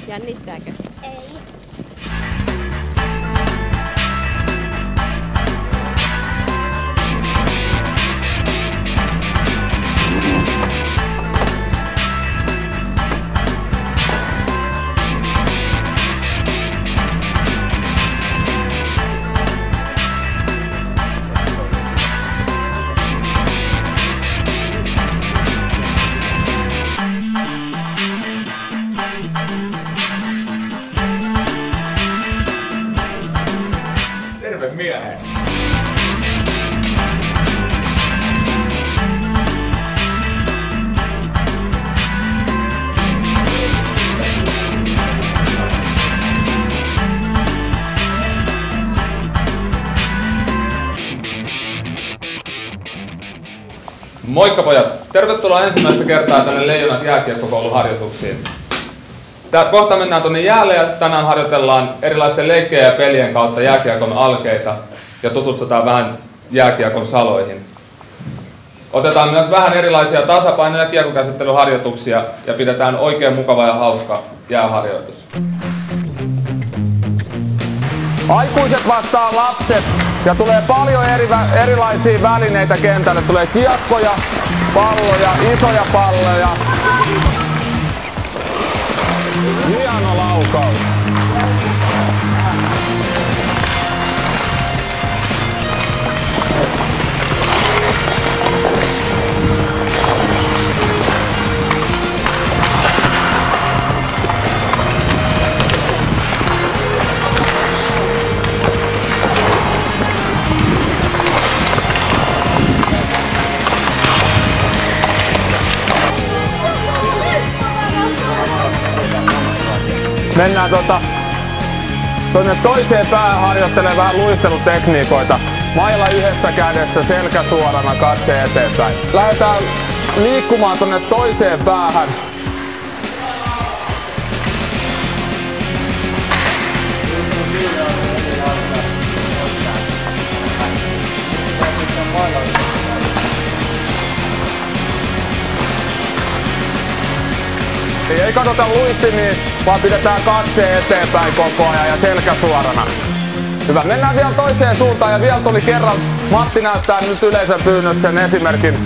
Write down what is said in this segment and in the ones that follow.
Jännittääkö? Ei. Terve mieheen! Moikka pojat! Tervetuloa ensimmäistä kertaa tänne Leijonat jääkiekkokoulun harjoituksiin. Kohta mennään tuonne jäälle ja tänään harjoitellaan erilaisten leikkejä ja pelien kautta jääkiekon alkeita ja tutustutaan vähän jääkiekon saloihin. Otetaan myös vähän erilaisia tasapaino- ja kiekkokäsittelyharjoituksia ja pidetään oikein mukava ja hauska jääharjoitus. Aikuiset vastaa lapset ja tulee paljon erilaisia välineitä kentälle. Tulee kiekkoja, palloja, isoja palloja. Hieno laukaus. Mennään tuonne toiseen päähän harjoittelemaan vähän luistelutekniikoita. Maila yhdessä kädessä, selkä suorana, katse eteenpäin. Lähdetään liikkumaan tuonne toiseen päähän. Ei katsota luistimiin, vaan pidetään katse eteenpäin koko ajan ja selkä suorana. Hyvä, mennään vielä toiseen suuntaan ja vielä tuli kerran. Matti näyttää nyt yleisön pyynnöstä sen esimerkin.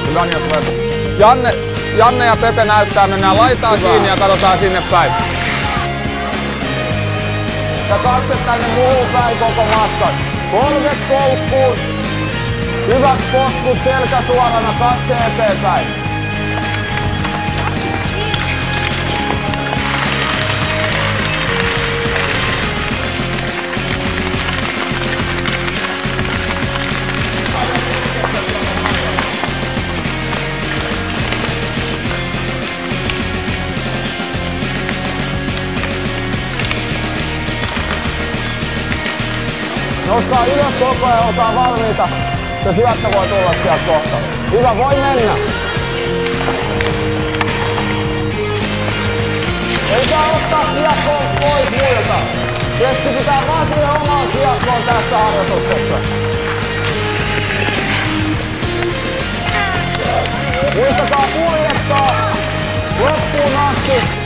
Hyvä, niin tulee. Janne ja Pepe näyttää, mennään laitaan kiinni ja katsotaan sinne päin. Ja katse tänne muuhun päin koko matkan. Polvet koukkuun. Hyvät potkut, selkä suorana, katse eteenpäin. Nouskaa ylös koko ajan, olkaa valmiita. Se syöttö voi tulla sieltä kohta. Hyvä, voi mennä. Ei saa ottaa kiekkoa pois muilta. Keskitytään vaan siihen omaan kiekkoon tässä harjoituksessa. Muistakaa kuljettaa loppuun asti.